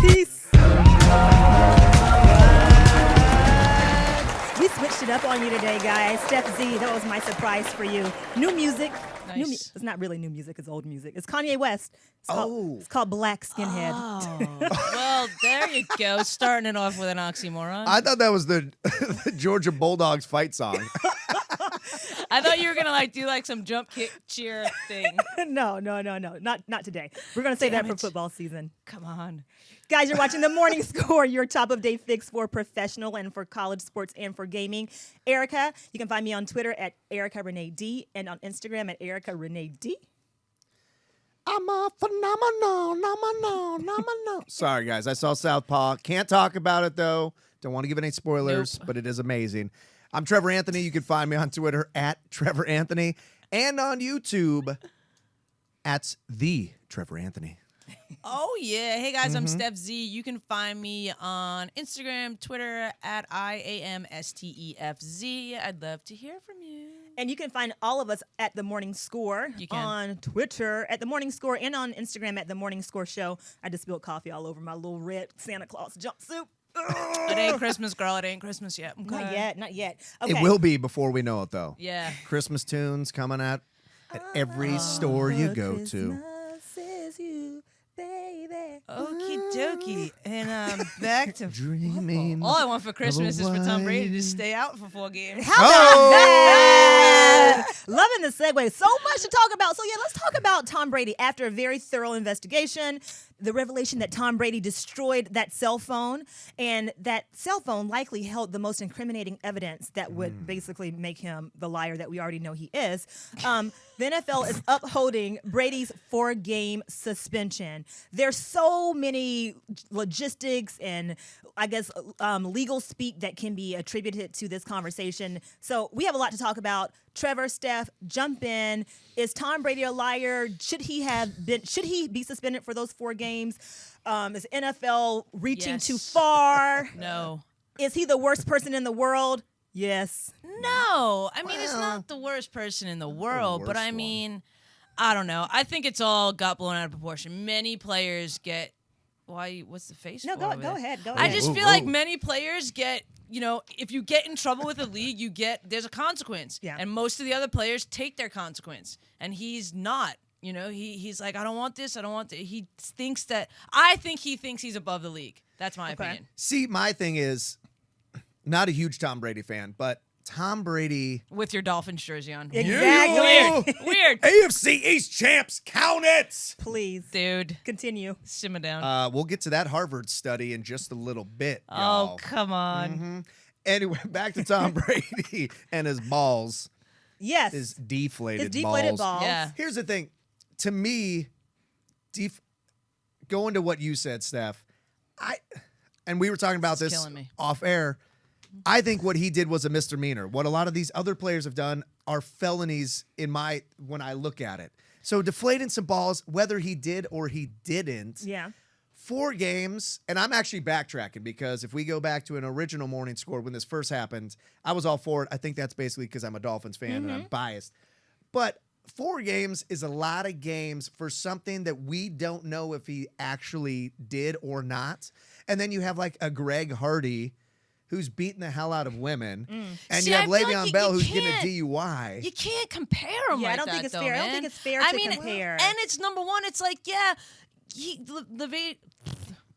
Peace. We switched it up on you today, guys. Stef Z, that was my surprise for you. New music. Nice. It's not really new music. It's old music. It's Kanye West. It's called Black Skinhead. Oh. Well, there you go. Starting it off with an oxymoron. I thought that was the Georgia Bulldogs fight song. I thought you were gonna do some jump kick cheer thing. No. Not today. We're going to save that for football season. Come on. Guys, you're watching The Morning Score, your top-of-day fix for professional and for college sports and for gaming. Erica, you can find me on Twitter at Erica Renee D and on Instagram at Erica Renee D. I'm a phenomenon. Sorry, guys. I saw Southpaw. Can't talk about it, though. Don't want to give any spoilers, but it is amazing. I'm Trevor Anthony. You can find me on Twitter at Trevor Anthony and on YouTube at The Trevor Anthony. Oh, yeah. Hey, guys, I'm Stef Z. You can find me on Instagram, Twitter at IAMSTEFZ. I'd love to hear from you. And you can find all of us at The Morning Score on Twitter at The Morning Score and on Instagram at The Morning Score Show. I just spilled coffee all over my little red Santa Claus jumpsuit. It ain't Christmas, girl. It ain't Christmas yet. Okay. Not yet. Okay. It will be before we know it, though. Yeah. Christmas tunes coming out at every store you go to. Christmas is you, baby. Okie dokie. And back to Dreaming. all I want for Christmas is for Tom Brady to stay out for 4 games. How about that? Loving the segue. So much to talk about. So, yeah, let's talk about Tom Brady. After a very thorough investigation, the revelation that Tom Brady destroyed that cell phone, and that cell phone likely held the most incriminating evidence that would basically make him the liar that we already know he is. The NFL is upholding Brady's 4-game suspension. There's so many logistics and, I guess, legal speak that can be attributed to this conversation. So we have a lot to talk about. Trevor, Steph, jump in. Is Tom Brady a liar? Should he be suspended for those 4 games? Is NFL reaching too far? No. Is he the worst person in the world? Yes. No. I mean, it's not the worst person in the world, but I mean, I don't know. I think it's all got blown out of proportion. Many players get what's the face? No, for go over there? ahead. Go I ahead. just feel like many players get, if you get in trouble with the league, there's a consequence. Yeah. And most of the other players take their consequence. And he's not. He's like, I don't want this. I don't want that. I think he thinks he's above the league. That's my opinion. See, my thing is, not a huge Tom Brady fan, but Tom Brady. With your Dolphins jersey on. Exactly. Weird. AFC East champs, count it. Please. Dude. Continue. Simmer down. We'll get to that Harvard study in just a little bit. Oh, y'all. come on. Mm-hmm. Anyway, back to Tom Brady and his balls. Yes. His deflated balls. Yeah. Here's the thing. To me, going to what you said, Steph, and we were talking about this killing me. off air, I think what he did was a misdemeanor. What a lot of these other players have done are felonies when I look at it. So deflating some balls, whether he did or he didn't. Yeah. 4 games, and I'm actually backtracking because if we go back to an original Morning Score when this first happened, I was all for it. I think that's basically because I'm a Dolphins fan and I'm biased. But 4 games is a lot of games for something that we don't know if he actually did or not. And then you have like a Greg Hardy who's beating the hell out of women. And See, you have I feel Le'Veon like Bell you who's getting a can't- DUI. You can't compare them Yeah, like I don't that, think it's though, fair. man. I don't think it's fair to compare. And it's number one. It's like, yeah,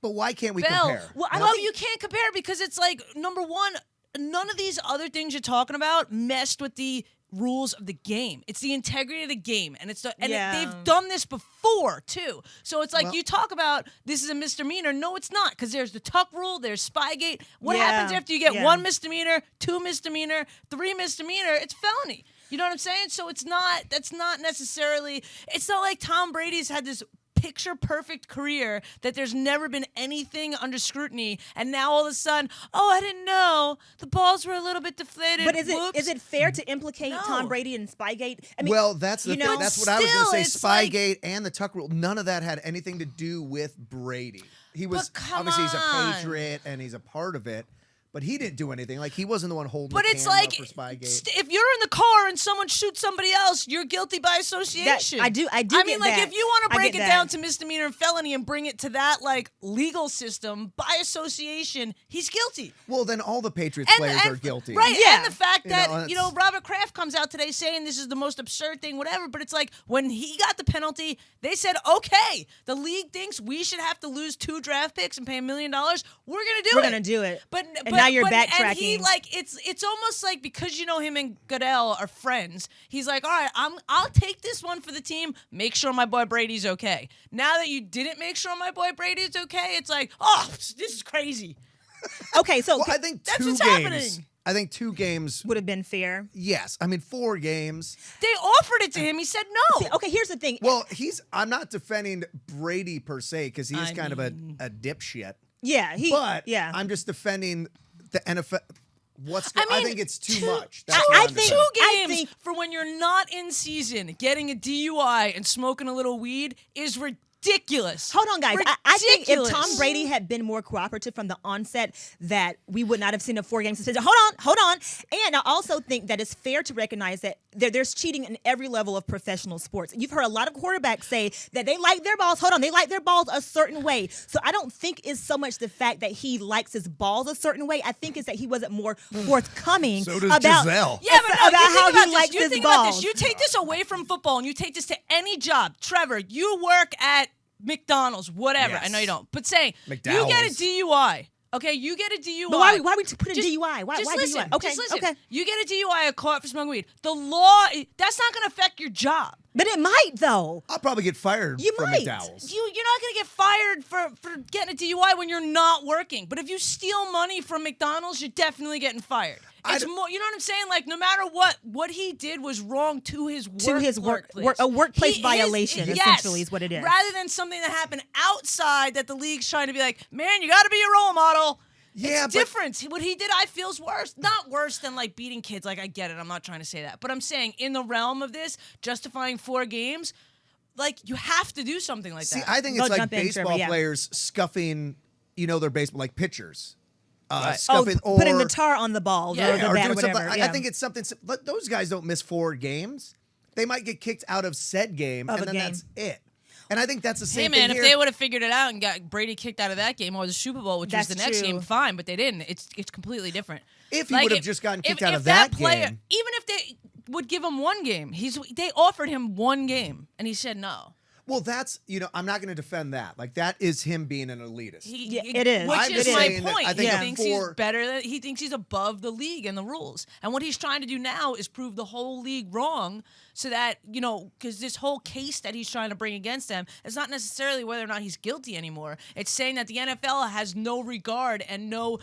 But why can't we Bell. compare? Well, you can't compare because it's like, number one, none of these other things you're talking about messed with the rules of the game. It's the integrity of the game, and they've done this before too. So it's like you talk about this is a misdemeanor. No, it's not, because there's the Tuck rule, there's Spygate. What happens after you get 1 misdemeanor, 2 misdemeanor, 3 misdemeanor? It's felony. You know what I'm saying? So it's not. That's not necessarily. It's not like Tom Brady's had this picture perfect career that there's never been anything under scrutiny, and now all of a sudden, I didn't know the balls were a little bit deflated. But is it fair to implicate Tom Brady in Spygate? I mean, that's the thing. That's what I was going to say. Spygate and the Tuck rule, none of that had anything to do with Brady. He was obviously he's a Patriot and he's a part of it. but he didn't do anything. Like, he wasn't the one holding But the it's camera like, for Spygate. if you're in the car and someone shoots somebody else, you're guilty by association. I do. I mean, get like, that. if you want to I break get it that. down to misdemeanor and felony and bring it to that, like, legal system, by association, he's guilty. Well, then all the Patriots players are guilty. Right, Yeah. and the fact You know, that, that's- Robert Kraft comes out today saying this is the most absurd thing, whatever, but it's like, when he got the penalty, they said, okay, the league thinks we should have to lose 2 draft picks and pay $1 million. We're going to do it. We're gonna do it. But now you're And backtracking. he, like, it's almost like, because him and Goodell are friends, he's like, all right, I'll take this one for the team, make sure my boy Brady's okay. Now that you didn't make sure my boy Brady's okay, it's like, oh, this is crazy. Okay, so Well, I think That's 2 what's games. happening. I think 2 games. would have been fair. Yes. I mean, 4 games. They offered it to him. He said no. See, okay, here's the thing. Well, I'm not defending Brady per se because he is I kind of mean- a dipshit. Yeah, But yeah. I'm just defending the NFL. I think it's too much. That's I what I'm think- defending. 2 I games think- for when you're not in season, getting a DUI and smoking a little weed is ridiculous. Hold on, guys. I think if Ridiculous. Tom Brady had been more cooperative from the onset, that we would not have seen a 4-game suspension. Hold on. And I also think that it's fair to recognize that there's cheating in every level of professional sports. You've heard a lot of quarterbacks say that they like their balls. They like their balls a certain way. So I don't think it's so much the fact that he likes his balls a certain way. I think it's that he wasn't more forthcoming So does about Giselle. Yeah, but no, about you think how about he this. likes You his think about balls. this. You take this away from football and you take this to any job. Trevor, you work at McDonald's, whatever. Yes. I know you don't. But say you McDowell's. get a DUI. Okay, you get a DUI. But why we put in Just- DUI? Why listen, DUI? Okay, just listen. okay. You get a DUI, caught for smoking weed. The law, that's not going to affect your job. But it might though. I'll probably get fired You from might. McDowell's. You're not going to get fired for getting a DUI when you're not working. But if you steal money from McDonald's, you're definitely getting fired. It's more, you know what I'm saying? Like, no matter what he did was wrong to his workplace. A workplace He is- violation, yes, essentially, is what it is. Rather than something that happened outside that the league's trying to be like, man, you got to be a role model. Yeah, It's but- different. What he did, I feel's worse. Not worse than, like, beating kids. Like, I get it. I'm not trying to say that. But I'm saying, in the realm of this, justifying 4 games, like, you have to do something like See, that. I think Go it's like jump in, Trevor, baseball yeah. players scuffing, their baseball, like pitchers. Right. Scuffing or putting the tar on the balls Yeah, or the or bat doing or whatever. something. Yeah. I think it's something. But those guys don't miss 4 games. They might get kicked out of said game, Of and a then game. that's it. And I think that's the Hey, same man, thing if here. they would have figured it out and got Brady kicked out of that game or the Super Bowl, which was That's the next true. game, fine, but they didn't. It's completely different. If he would have just gotten kicked out if of that player, game. even if they would give him 1 game, they offered him 1 game, and he said no. Well, that's I'm not going to defend that. Like, that is him being an elitist. Yeah, it is. Which I'm is just my saying that point. I think He a thinks 4 he's better. He thinks he's above the league and the rules. And what he's trying to do now is prove the whole league wrong, so that because this whole case that he's trying to bring against them is not necessarily whether or not he's guilty anymore. It's saying that the NFL has no regard and no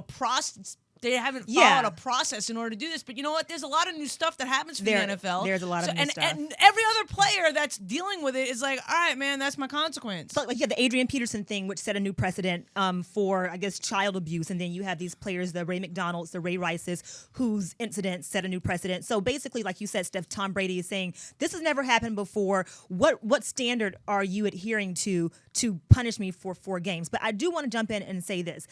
process. They haven't followed a process in order to do this. But you know what? There's a lot of new stuff that happens for the NFL. There's a lot of new and, stuff. And every other player that's dealing with it is like, all right, man, that's my consequence. So, like, you have the Adrian Peterson thing, which set a new precedent for, I guess, child abuse. And then you have these players, the Ray McDonalds, the Ray Rices, whose incidents set a new precedent. So basically, like you said, Steph, Tom Brady is saying, this has never happened before. What standard are you adhering to punish me for 4 games? But I do want to jump in and say this.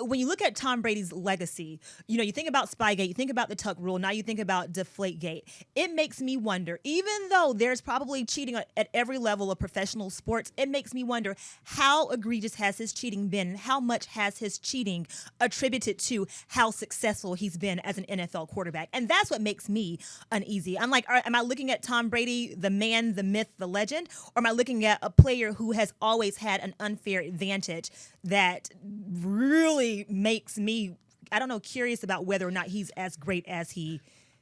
When you look at Tom Brady's legacy, you think about Spygate, you think about the Tuck rule, now you think about Deflate-Gate. It makes me wonder, even though there's probably cheating at every level of professional sports, it makes me wonder how egregious has his cheating been? How much has his cheating attributed to how successful he's been as an NFL quarterback? And that's what makes me uneasy. I'm like, am I looking at Tom Brady, the man, the myth, the legend? Or am I looking at a player who has always had an unfair advantage that really makes me, curious about whether or not he's as great as he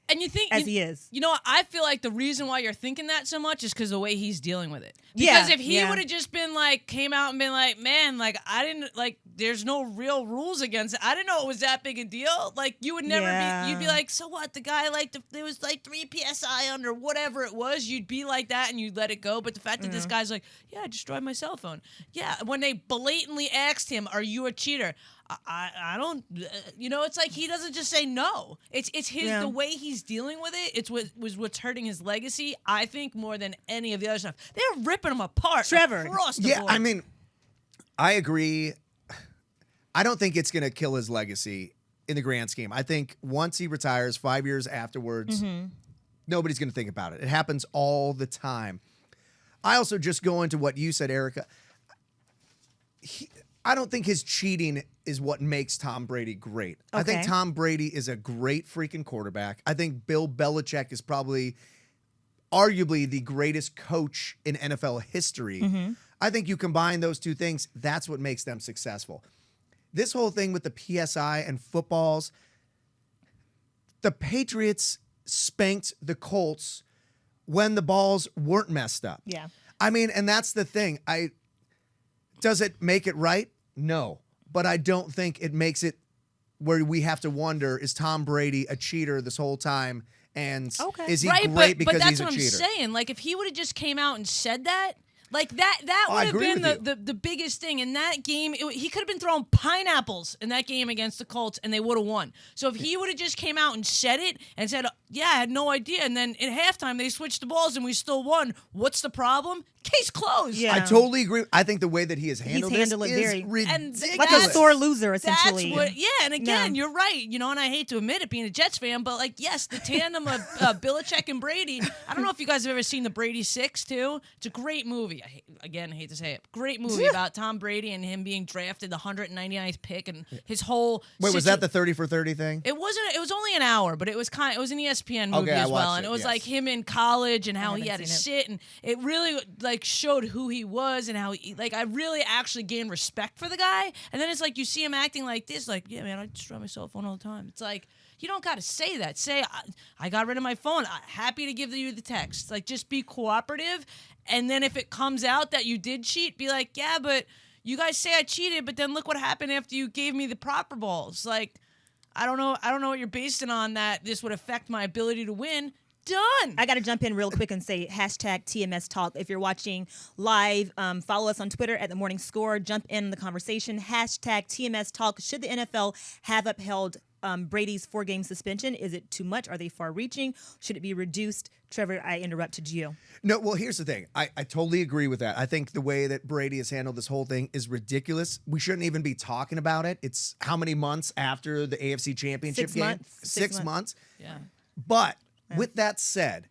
And you think he is. You know what? I feel like the reason why you're thinking that so much is because the way he's dealing with it. Yeah, Because if he yeah. would have just been like, came out and been like, man, like I didn't like. There's no real rules against it. I didn't know it was that big a deal. Like you would never be. You'd be like, so what? The guy there was like 3 psi under whatever it was. You'd be like that and you'd let it go. But the fact that this guy's like, yeah, I destroyed my cell phone. Yeah, when they blatantly asked him, "Are you a cheater?" I don't, it's like he doesn't just say no. It's the way he's dealing with it. It's what's hurting his legacy, I think, more than any of the other stuff. They're ripping him apart. Trevor. Across the Yeah, board. I mean, I agree. I don't think it's going to kill his legacy in the grand scheme. I think once he retires, 5 years afterwards, nobody's going to think about it. It happens all the time. I also just go into what you said, Erica. I don't think his cheating is what makes Tom Brady great. Okay. I think Tom Brady is a great freaking quarterback. I think Bill Belichick is probably arguably the greatest coach in NFL history. I think you combine those two things, that's what makes them successful. This whole thing with the PSI and footballs, the Patriots spanked the Colts when the balls weren't messed up. Yeah. I mean, and that's the thing. Does it make it right? No. But I don't think it makes it where we have to wonder, is Tom Brady a cheater this whole time? And is he great because he's a cheater? But that's what I'm saying. Like, if he would have just came out and said that, like that would have been the biggest thing in that game. He could have been throwing pineapples in that game against the Colts, and they would have won. So if he would have just came out and said it and said, "Yeah, I had no idea," and then at halftime they switched the balls and we still won, what's the problem? Case closed. Yeah. I totally agree. I think the way that he has handled this is very ridiculous. like a sore loser, essentially. And again, you're right. And I hate to admit it, being a Jets fan, but like, yes, the tandem of Belichick and Brady. I don't know if you guys have ever seen the Brady Six too. It's a great movie. I hate to say it, great movie about Tom Brady and him being drafted the 199th pick and his whole. Wait, was that the 30 for 30 thing? It wasn't. It was only an hour, but it was an ESPN movie Okay, as well, and it, it was yes. like him in college and how he had to seen sit, and it really like showed who he was and how he like. I really actually gained respect for the guy, and then it's like you see him acting like this, like, yeah, man, I just on my cell phone all the time. It's like, you don't got to say that. Say, I got rid of my phone. I'm happy to give you the text. Like, just be cooperative, and then if it comes out that you did cheat, be like, yeah, but you guys say I cheated, but then look what happened after you gave me the proper balls. Like, I don't know what you're basing on that this would affect my ability to win. Done. I got to jump in real quick and say hashtag TMS Talk. If you're watching live, follow us on Twitter at The Morning Score. Jump in the conversation. Hashtag TMS Talk. Should the NFL have upheld Brady's 4-game suspension? Is it too much? Are they far-reaching? Should it be reduced? Trevor, I interrupted you. No, well, here's the thing. I totally agree with that. I think the way that Brady has handled this whole thing is ridiculous. We shouldn't even be talking about it. It's how many months after the AFC Championship 6 game? months. 6 months. Yeah. But with that said,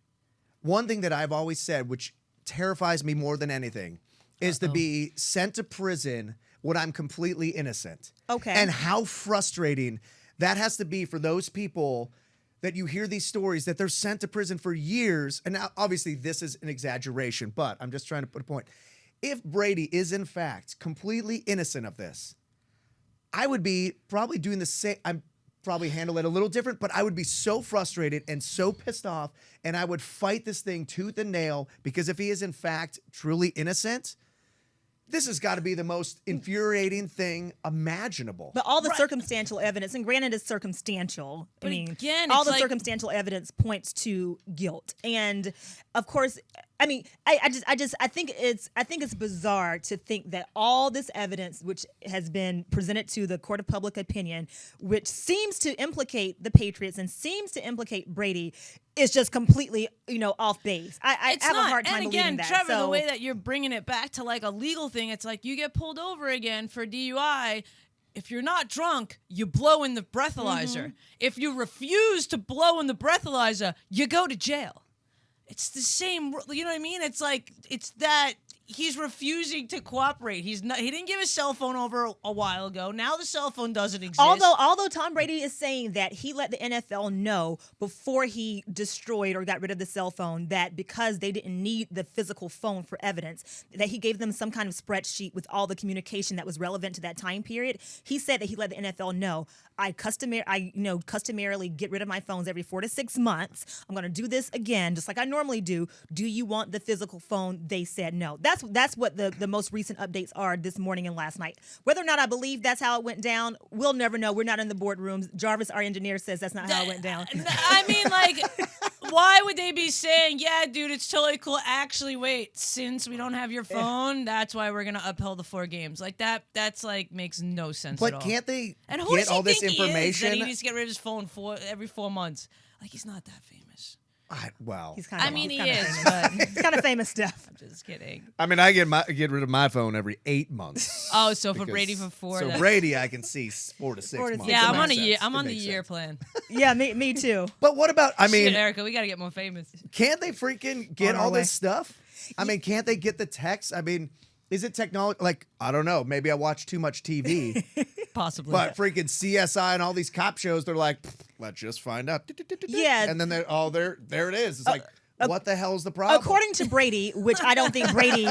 one thing that I've always said, which terrifies me more than anything, is to be sent to prison when I'm completely innocent. Okay. And how frustrating that has to be for those people that you hear these stories that they're sent to prison for years. And now, obviously, this is an exaggeration, but I'm just trying to put a point. If Brady is, in fact, completely innocent of this, I would be probably doing the same. I'm probably handle it a little different, but I would be so frustrated and so pissed off, and I would fight this thing tooth and nail, because if he is, in fact, truly innocent, this has got to be the most infuriating thing imaginable. But all the circumstantial evidence, and granted it's circumstantial, But I mean, again, all it's the like- circumstantial evidence points to guilt. And of course, I mean, I think it's bizarre to think that all this evidence, which has been presented to the court of public opinion, which seems to implicate the Patriots and seems to implicate Brady, is just completely, off base. I have a hard time and believing again, that. Trevor, So, the way that you're bringing it back to like a legal thing, it's like you get pulled over again for DUI. If you're not drunk, you blow in the breathalyzer. If you refuse to blow in the breathalyzer, you go to jail. It's the same, you know what I mean? It's like, it's that he's refusing to cooperate. He didn't give his cell phone over a while ago. Now the cell phone doesn't exist. Although Tom Brady is saying that he let the NFL know before he destroyed or got rid of the cell phone that because they didn't need the physical phone for evidence, that he gave them some kind of spreadsheet with all the communication that was relevant to that time period. He said that he let the NFL know, I customarily get rid of my phones every 4 to 6 months. I'm going to do this again, just like I normally do. Do you want the physical phone? They said no. That's what the most recent updates are this morning and last night. Whether or not I believe that's how it went down, we'll never know. We're not in the boardrooms. Jarvis, our engineer, says that's not how it went down. I mean, like, why would they be saying, yeah, dude, it's totally cool. Actually, wait, since we don't have your phone, that's why we're going to uphold the 4 games. Like, that's like makes no sense at all. But can't they And who get does he all this think he is, information? that he needs to get rid of his phone every 4 months? Like, he's not that famous. Well, He's kind of. I mean, he famous. is, but He's kind of famous, Steph. I'm just kidding. I mean, I get rid of my phone every 8 months. Oh, so for because- Brady for 4. So that's- Brady, I can see 4 to 6 4 to 6 months. Yeah, It I'm on a makes year. sense. I'm It on the makes year sense. plan. Yeah, me too. But what about? I mean, Shit, Erica, we got to get more famous. can't they freaking get On our all way. this stuff? I mean, can't they get the text? I mean, is it technology? Like, I don't know. Maybe I watch too much TV, Possibly. but freaking CSI and all these cop shows, they're like, let's just find out. Yeah. And then there it is. It's like, what the hell's the problem? According to Brady, which I don't think Brady.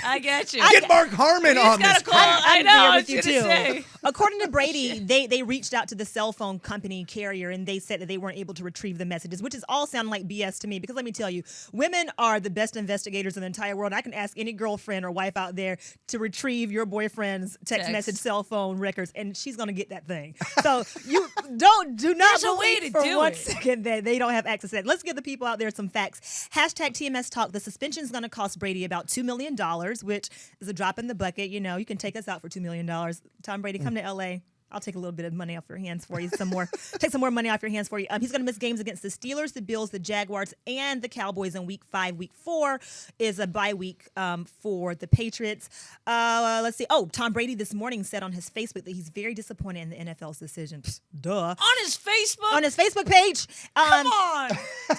I get you. Get Mark Harmon We on just gotta this. call- crap. I I'm know, there I with you was gonna too. say. According to Brady, they reached out to the cell phone company carrier and they said that they weren't able to retrieve the messages, which is all sounding like BS to me. Because let me tell you, women are the best investigators in the entire world. I can ask any girlfriend or wife out there to retrieve your boyfriend's text message, cell phone records, and she's gonna get that thing. So you do not There's a way believe to for do 1 it. second that they don't have access to that. Let's give the people out there some facts. Hashtag TMS Talk. The suspension is going to cost Brady about $2 million, which is a drop in the bucket. You know, you can take us out for $2 million. Tom Brady, come to LA. I'll take a little bit of money off your hands for you. Take some more money off your hands for you. He's going to miss games against the Steelers, the Bills, the Jaguars, and the Cowboys in Week 5. Week 4 is a bye week for the Patriots. Let's see. Oh, Tom Brady this morning said on his Facebook that he's very disappointed in the NFL's decision. Psst, duh. on his Facebook? On his Facebook page. Come on.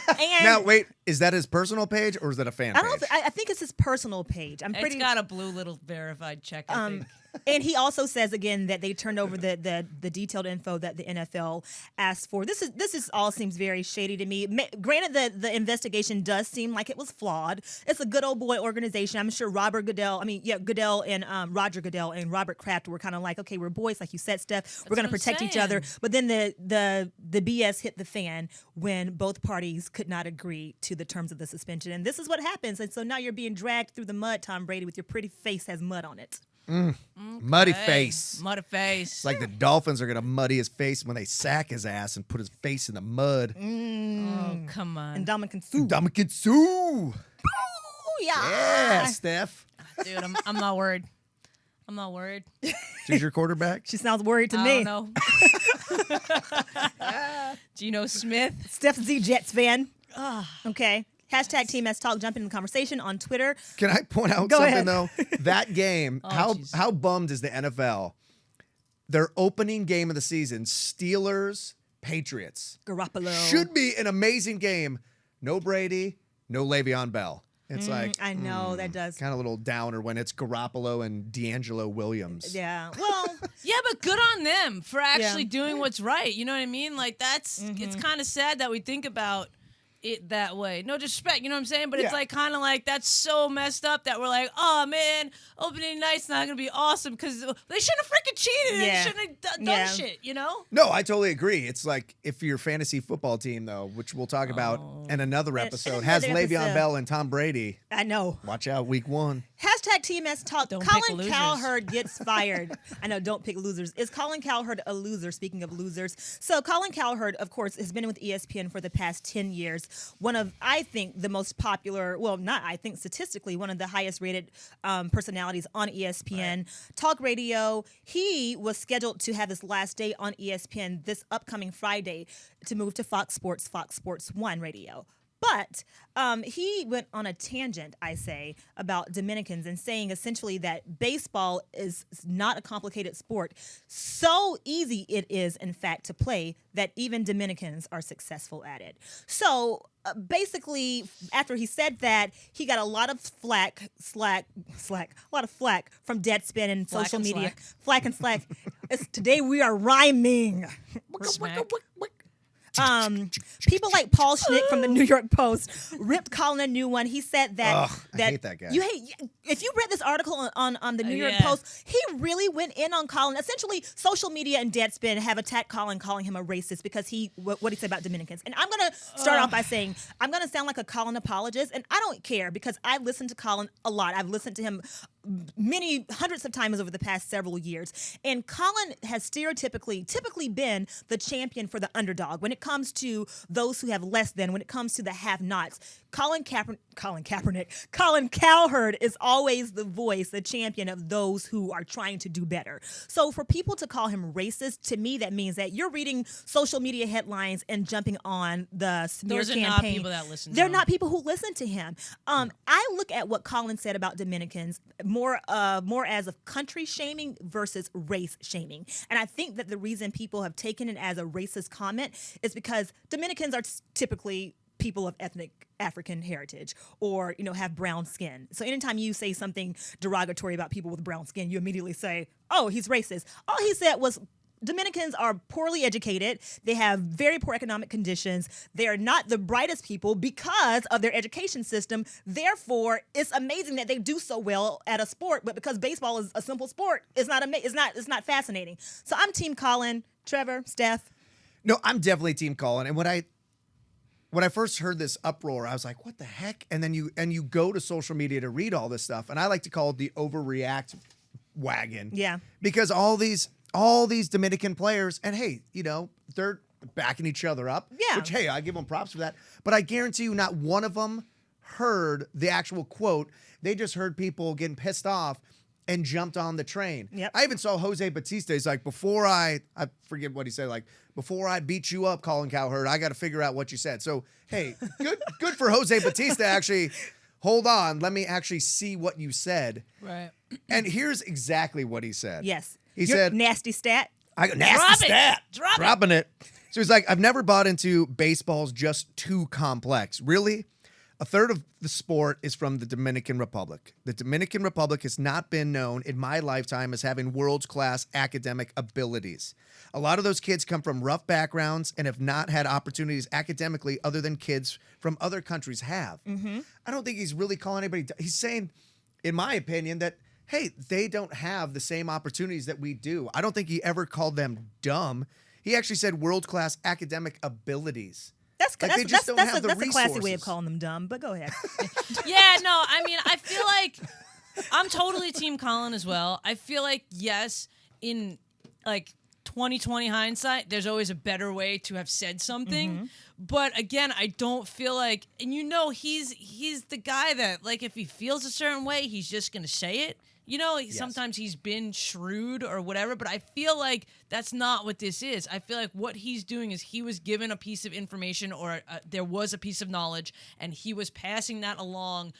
And Now, wait, is that his personal page or is that a fan I page? don't. I think it's his personal page. I'm pretty. It's got a blue little verified check, I think. And he also says again that they turned over the detailed info that the NFL asked for. This is all seems very shady to me. Granted, the investigation does seem like it was flawed. It's a good old boy organization. I'm sure Goodell and Roger Goodell and Robert Kraft were kind of like, okay, we're boys, like you said, Steph. We're going to what I'm protect each other. saying. But then the BS hit the fan when both parties could not agree to the terms of the suspension. And this is what happens. And so now you're being dragged through the mud, Tom Brady, with your pretty face has mud on it. Muddy Hey, face. Muddy face. It's like the Dolphins are going to muddy his face when they sack his ass and put his face in the mud. oh, come on. And Dominican Sue. Dominican Sue. Ooh, yeah. Yeah, Steph. Dude, I'm not worried. I'm not worried. She's your quarterback. She sounds worried to I me. don't know. Geno Smith. Stef Z Jets fan. Okay. Hashtag Team S Talk. Jump in the conversation on Twitter. Can I point out Go something ahead. though? That game, jeez. how bummed is the NFL? Their opening game of the season, Steelers Patriots, Garoppolo. should be an amazing game. No Brady, no Le'Veon Bell. It's like I know that does. kind of a little downer when it's Garoppolo and D'Angelo Williams. Yeah. Well, Yeah, but good on them for actually doing what's right. You know what I mean? Like it's kind of sad that we think about it that way. No disrespect, you know what I'm saying? But it's Yeah. like kind of like that's so messed up that we're like, oh man, opening night's not gonna be awesome because they shouldn't have freaking cheated. Yeah. They shouldn't have done Yeah. shit. You know? No, I totally agree. It's like if your fantasy football team, though, which we'll talk about in another episode, has another Le'Veon episode. Bell and Tom Brady. I know. Watch out, week 1. Hashtag Team S Talk. Don't pick Colin losers. Cowherd gets fired. I know, don't pick losers. Is Colin Cowherd a loser? Speaking of losers. So Colin Cowherd, of course, has been with ESPN for the past 10 years. One of, I think, the most popular, well, not I think, statistically, one of the highest rated personalities on ESPN. Talk radio. He was scheduled to have his last day on ESPN this upcoming Friday to move to Fox Sports 1 radio. But he went on a tangent, I say, about Dominicans and saying essentially that baseball is not a complicated sport. So easy it is, in fact, to play that even Dominicans are successful at it. So basically, after he said that, he got a lot of flack from Deadspin and Flack social and media. slack. Flack and slack. Today we are rhyming. Smack. People like Paul Schnick from the New York Post ripped Colin a new one. He said that Ugh, I hate that guy. If you read this article on the New York yeah. Post, he really went in on Colin. Essentially, social media and Deadspin have attacked Colin, calling him a racist because what he said about Dominicans. And I'm gonna start off by saying I'm gonna sound like a Colin apologist, and I don't care because I listen to Colin a lot. I've listened to him many hundreds of times over the past several years. And Colin has typically been the champion for the underdog when it comes to those who have less than, when it comes to the have-nots. Colin Cowherd is always the voice, the champion of those who are trying to do better. So for people to call him racist, to me, that means that you're reading social media headlines and jumping on the smear Those are campaign. not people that listen to They're him. not people who listen to him. I look at what Colin said about Dominicans more as a country shaming versus race shaming. And I think that the reason people have taken it as a racist comment is because Dominicans are typically people of ethnic African heritage or, have brown skin. So anytime you say something derogatory about people with brown skin, you immediately say, oh, he's racist. All he said was Dominicans are poorly educated. They have very poor economic conditions. They are not the brightest people because of their education system. Therefore, it's amazing that they do so well at a sport, but because baseball is a simple sport, it's not fascinating. So I'm Team Colin. Trevor, Steph. No, I'm definitely Team Colin. And when I first heard this uproar, I was like, what the heck? And then you go to social media to read all this stuff. And I like to call it the overreact wagon. Yeah. Because all these Dominican players, and hey, they're backing each other up. Yeah. Which, hey, I give them props for that. But I guarantee you not one of them heard the actual quote. They just heard people getting pissed off and jumped on the train. Yep. I even saw Jose Batista. He's like, before I forget what he said, like, before I beat you up, Colin Cowherd, I got to figure out what you said. So, hey, good for Jose Batista actually. Hold on, let me actually see what you said. Right. And here's exactly what he said. Yes. He Your said, nasty stat. I got nasty stat. Dropping it. So he's like, I've never bought into baseball's just too complex. Really? A third of the sport is from the Dominican Republic. The Dominican Republic has not been known in my lifetime as having world-class academic abilities. A lot of those kids come from rough backgrounds and have not had opportunities academically other than kids from other countries have. Mm-hmm. I don't think he's really calling anybody. He's saying, in my opinion, that, hey, they don't have the same opportunities that we do. I don't think he ever called them dumb. He actually said world-class academic abilities. That's Like, they just don't have the a classy way of resources. calling them dumb, but go ahead. Yeah, no, I mean, I feel like I'm totally Team Colin as well. I feel like, yes, in like 2020 hindsight, there's always a better way to have said something. Mm-hmm. But again, I don't feel like, and he's the guy that, like, if he feels a certain way, he's just going to say it. Sometimes he's been shrewd or whatever, but I feel like that's not what this is. I feel like what he's doing is he was given a piece of information or there was a piece of knowledge, and he was passing that along.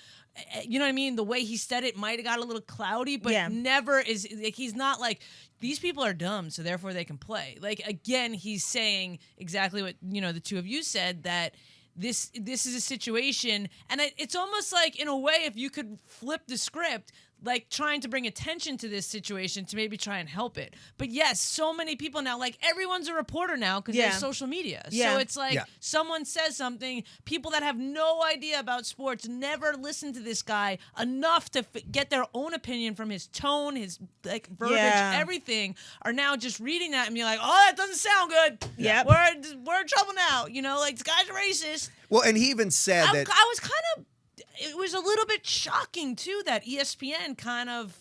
You know what I mean? The way he said it might have got a little cloudy, but never is. Like, he's not like, these people are dumb, so therefore they can play. Like, again, he's saying exactly what, the two of you said, that this is a situation, and it's almost like, in a way, if you could flip the script, like trying to bring attention to this situation to maybe try and help it. But yes, so many people now, like, everyone's a reporter now because there's social media. Yeah. So it's like someone says something, people that have no idea about sports never listen to this guy enough to get their own opinion from his tone, his like verbiage, everything, are now just reading that and being like, oh, that doesn't sound good. Yeah, we're in trouble now. Like, this guy's a racist. Well, and he even said that. I was kind of. It was a little bit shocking, too, that ESPN kind of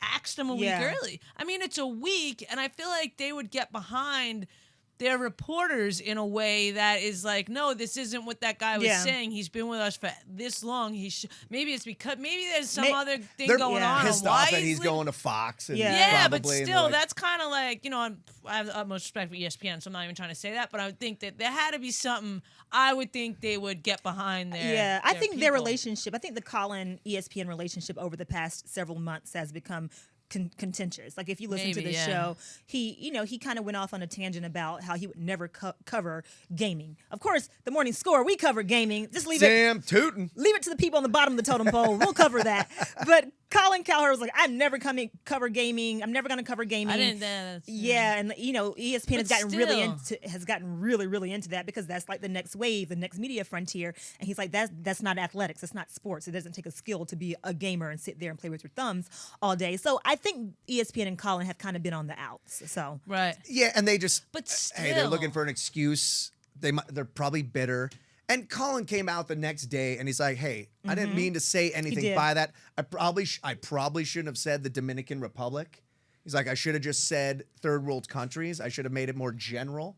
axed him a week early. I mean, it's a week, and I feel like they would get behind their reporters in a way that is like, no, this isn't what that guy was saying. He's been with us for this long. Maybe it's because there's some other thing going on. Pissed off that he's going to Fox. And but still, that's kind of like, I have the utmost respect for ESPN, so I'm not even trying to say that, but I would think that there had to be something. I would think they would get behind there. Yeah, I think their relationship, I think the Colin ESPN relationship over the past several months has become contentious. Like, if you listen to the show, he kind of went off on a tangent about how he would never cover gaming. Of course, the Morning Score, we cover gaming. Just leave Sam Tootin'. Leave it to the people on the bottom of the totem pole. We'll cover that. But Colin Cowherd was like, I'm never cover gaming. I'm never going to cover gaming. I didn't. Yeah, and ESPN has gotten really into that because that's like the next wave, the next media frontier. And he's like, that's not athletics. It's not sports. It doesn't take a skill to be a gamer and sit there and play with your thumbs all day. So I think ESPN and Colin have kind of been on the outs. So right. Yeah, and they just, but still, hey, they're looking for an excuse. They're probably bitter. And Colin came out the next day and he's like, "Hey, I didn't mean to say anything by that. I probably shouldn't have said the Dominican Republic." He's like, "I should have just said third world countries. I should have made it more general."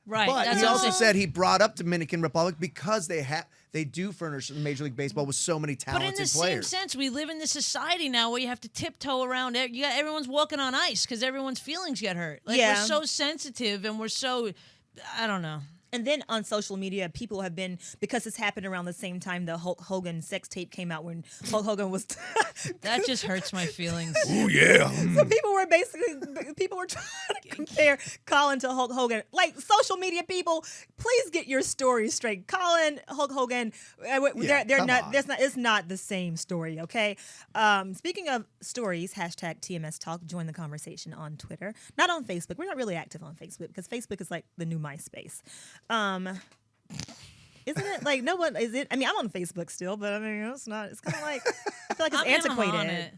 Right. But That's he also also- said he brought up Dominican Republic because they do furnish Major League Baseball with so many But talented in the players. same sense, we live in this society now where you have to tiptoe around. Everyone's walking on ice because everyone's feelings get hurt. Like, Yeah. we're so sensitive and we're so, I don't know. And then on social media, people have been, because this happened around the same time the Hulk Hogan sex tape came out when Hulk Hogan was. That just hurts my feelings. Oh yeah. So people were trying to compare Colin to Hulk Hogan. Like, social media people, please get your stories straight. Colin, Hulk Hogan, they're come not. on. It's not the same story. Okay. Speaking of stories, hashtag TMS Talk. Join the conversation on Twitter, not on Facebook. We're not really active on Facebook because Facebook is like the new MySpace. Isn't it like no one is it? I mean, I'm on Facebook still, but I mean, it's not. It's kind of like I feel like it's I'm antiquated. on it.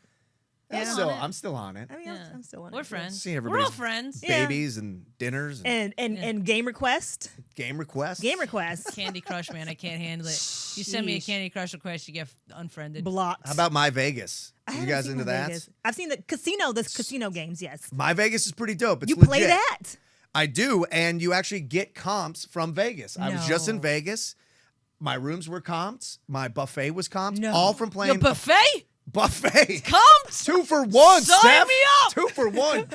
I'm still on it. I mean, Yeah. I'm still on We're it. friends. See We're everybody's all friends. Yeah. Babies and dinners and And game request, game requests. game request, Candy Crush, man, I can't handle it. You send me a Sheesh. Candy Crush request, you get unfriended. blocked. How about My Vegas? I You haven't guys seen into My that? Vegas. I've seen the casino games. Yes, My Vegas is pretty dope. It's you play legit. that. I do, and you actually get comps from Vegas. I was just in No. Vegas. My rooms were comped. My buffet was comped. No. All from playing Your buffet? buffet. Comes? 2 for 1. Sign Steph. me up! 2 for 1.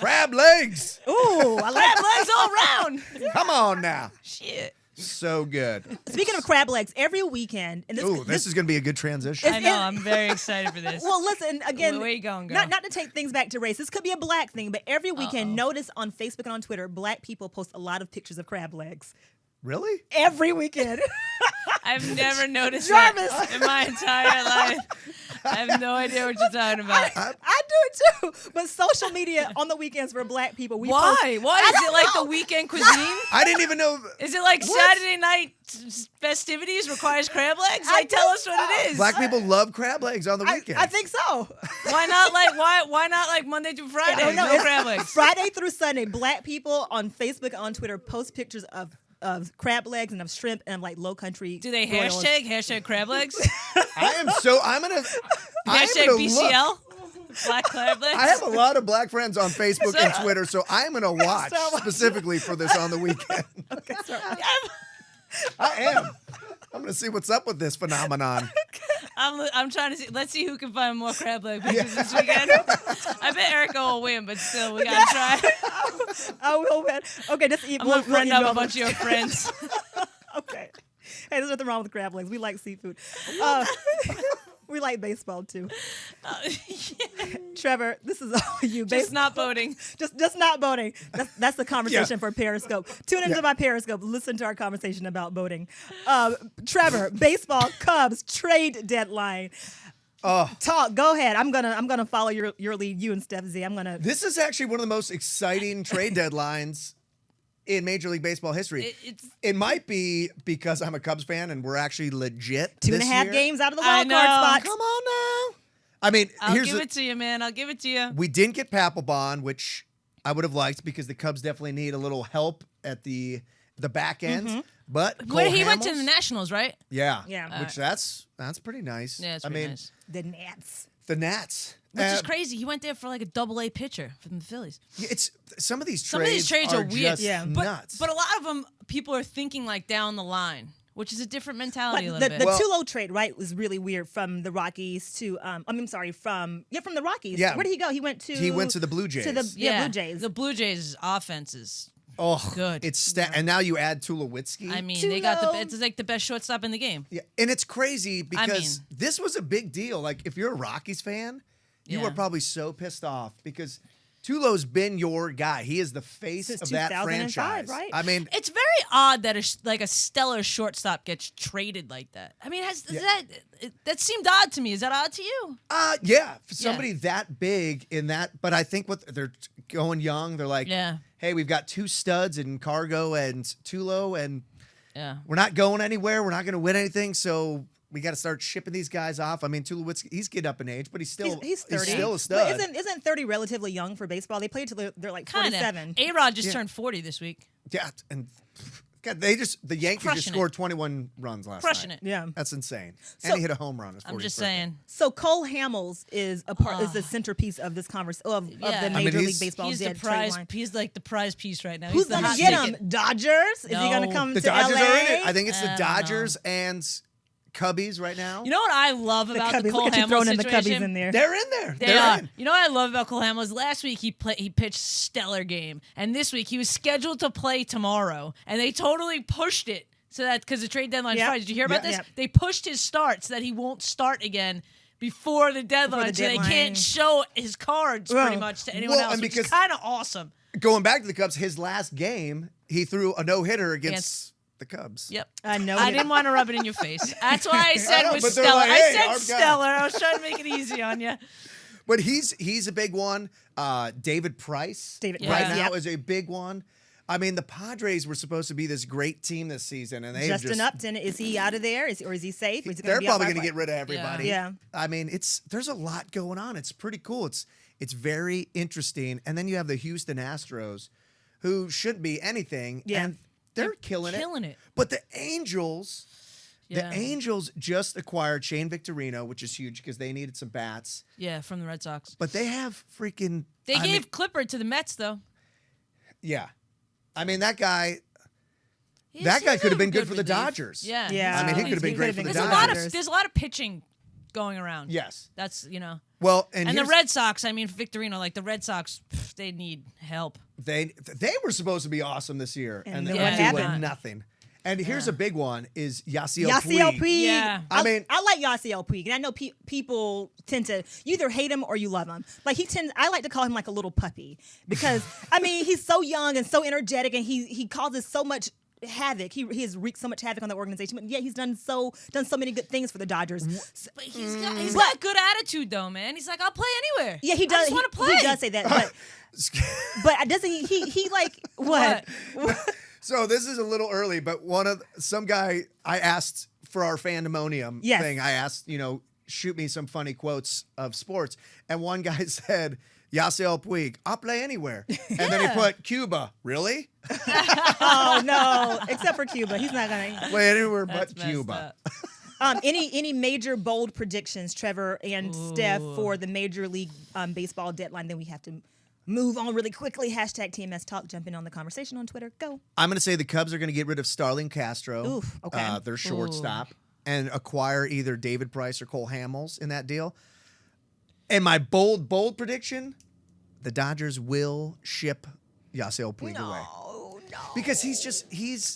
Crab legs. Ooh, I like. Crab legs all around. Come on now. Shit. So good. Speaking of crab legs, every weekend, and Ooh, this is going to be a good transition. I know, I'm very excited for this. Well, listen, again, Where you going, girl? not to take things back to race. This could be a black thing, but every weekend, notice on Facebook and on Twitter, black people post a lot of pictures of crab legs. Really? Every weekend. I've never noticed Jarvis. that in my entire life. I have no idea what you're talking about. I do it too. But social media on the weekends for black people, we post. Why? Why I is it don't like know. the weekend cuisine? I didn't even know. Is it like What? Saturday night festivities requires crab legs? I Like, tell us think what so. it is. Black people love crab legs on the weekend. I think so. Why not like why not like Monday through Friday? I don't know. No crab legs. Friday through Sunday, black people on Facebook and on Twitter post pictures of crab legs and of shrimp and like low country. Do they broils. hashtag crab legs? I'm gonna Hashtag look. BCL? Black crab legs? I have a lot of black friends on Facebook So- and Twitter, so I'm gonna watch So- specifically for this on the weekend. Okay, sorry. I am. I'm gonna see what's up with this phenomenon. I'm trying to see. Let's see who can find more crab leg pictures this weekend. I bet Erica will win, but still, we gotta try. I will, man. Okay, just I'm gonna friend up a bunch of your friends. Okay. Hey, there's nothing wrong with crab legs. We like seafood. We like baseball too. Trevor, this is all you. Just not voting. Just not boating. That's the conversation for Periscope. Tune into my Periscope. Listen to our conversation about boating. Trevor, baseball, Cubs trade deadline. Talk. Go ahead. I'm gonna follow your lead. You and Stef Z. I'm gonna. This is actually one of the most exciting trade deadlines in Major League Baseball history. It might be because I'm a Cubs fan and we're actually legit. 2.5 year. games out of the I wild card know. spot. Come on now. I mean, I'll here's give it to you, man. I'll give it to you. we didn't get Papelbon, which I would have liked because the Cubs definitely need a little help at the back end. But Cole He went to Hamels- the Nationals, right? Yeah. Yeah. Which that's pretty nice. Yeah, it's I pretty mean, nice. The Nats. the Nats. Which is crazy. He went there for like a double-A pitcher from the Phillies. Yeah, it's some of these Some of these trades are weird. just Yeah. nuts. But a lot of them, people are thinking like down the line, which is a different mentality a But little the bit. Tulo trade, right, was really weird from the Rockies to from the Rockies. Yeah. Where did he go? He went to the Blue Jays. To the Blue Jays. The Blue Jays' offense is Oh, good. It's and now you add Tulowitzki. I mean, Tulo. it's like the best shortstop in the game. Yeah, and it's crazy because mean- this was a big deal. Like, if you're a Rockies fan, you Yeah. are probably so pissed off because Tulo's been your guy. He is the face Since of that 2005, franchise. right? I mean, It's very odd that a stellar shortstop gets traded like that. I mean, that seemed odd to me. Is that odd to you? yeah, for somebody that big in that, but I think they're going young. They're like, Yeah. hey, we've got 2 studs in Cargo and Tulo, and Yeah. we're not going anywhere. We're not going to win anything, so we got to start shipping these guys off. I mean, Tulowitzki, he's getting up in age, but he's 30. He's still a But stud. isn't 30 relatively young for baseball? They play till they're like Kind 47. of. A-Rod just turned 40 this week. Yeah, and God, the Yankees just Crushing scored 21 runs last Crushing night. it. Yeah. That's insane. So- And he hit a home run. I'm just saying. So Cole Hamels is is the centerpiece of this conversation of Yeah. the I mean, Major League he's- Baseball. He's the dead trade prize. line. He's like the prize piece right now. Who's He's the gonna hot get ticket. him? Dodgers? Is he gonna No. come The to Dodgers LA? are in it. I think it's I the don't Dodgers and Cubbies right now. You know what I love The about Cubbies. the Cole Look at you Hamels throwing in the situation? Cubbies in there. They're in there. They They're are. in. You know what I love about Cole Hamels? Last week he pitched stellar game, and this week he was scheduled to play tomorrow, and they totally pushed it so that because the trade deadline Yep. Friday. Did you hear about this? Yep. They pushed his start so that he won't start again before the deadline, so they deadline. can't show his cards pretty Well, much to anyone well, else, and which is because- kind of awesome. Going back to the Cubs, his last game, he threw a no-hitter against the Cubs. Yep. I know. I didn't want to rub it in your face. That's why I said know, it was but they're stellar. like, I hey, said our guy. stellar. I was trying to make it easy on you. But he's a big one. David Price David Yeah. right Price, now yep. is a big one. I mean, the Padres were supposed to be this great team this season, and they Justin Upton, is he out of there? Or is he safe? Is he They're be out probably by going to get rid of everybody. Yeah. I mean, there's a lot going on. It's pretty cool. It's very interesting. And then you have the Houston Astros, who shouldn't be anything, Yeah. and they're killing it. But the Angels. Yeah. The Angels just acquired Shane Victorino, which is huge because they needed some bats. Yeah, from the Red Sox. But they have freaking. They I gave mean, Clipper to the Mets, though. yeah. I mean, that guy. He's could have been good for the relief. Dodgers. Yeah. Yeah. I mean, he could have been great for the There's Dodgers. there's a lot of pitching going around. Yes. That's, Well, And the here's- Red Sox, I mean, Victorino, like the Red Sox, they need help. They were supposed to be awesome this year, and they what went to happened? nothing. And here's a big one: is Yasiel Yasiel Puig. Puig. Yeah. I mean- I like Yasiel Puig, and I know people tend to you either hate him or you love him. Like I like to call him like a little puppy because I mean he's so young and so energetic, and he causes so much havoc. He has wreaked so much havoc on the organization, but yeah, he's done so many good things for the Dodgers. But he's got good attitude, though, man. He's like, I'll play anywhere. Yeah, he does. I just want to play. He does say that, but doesn't he like what? So this is a little early, but some guy I asked for our fandemonium Yes. thing. I asked, shoot me some funny quotes of sports, and one guy said, "Yasiel Puig, I'll play anywhere," and then he put Cuba. Really? Oh no, except for Cuba, he's not gonna. Play anywhere That's but messed Cuba. up. Any major bold predictions, Trevor and Steph, for the Major League Baseball deadline? Then we have to move on really quickly. Hashtag TMS Talk. Jump in on the conversation on Twitter. Go. I'm going to say the Cubs are going to get rid of Starling Castro, Oof, okay. their shortstop, and acquire either David Price or Cole Hamels in that deal. And my bold prediction, the Dodgers will ship Yasiel Puig away. No. Because he's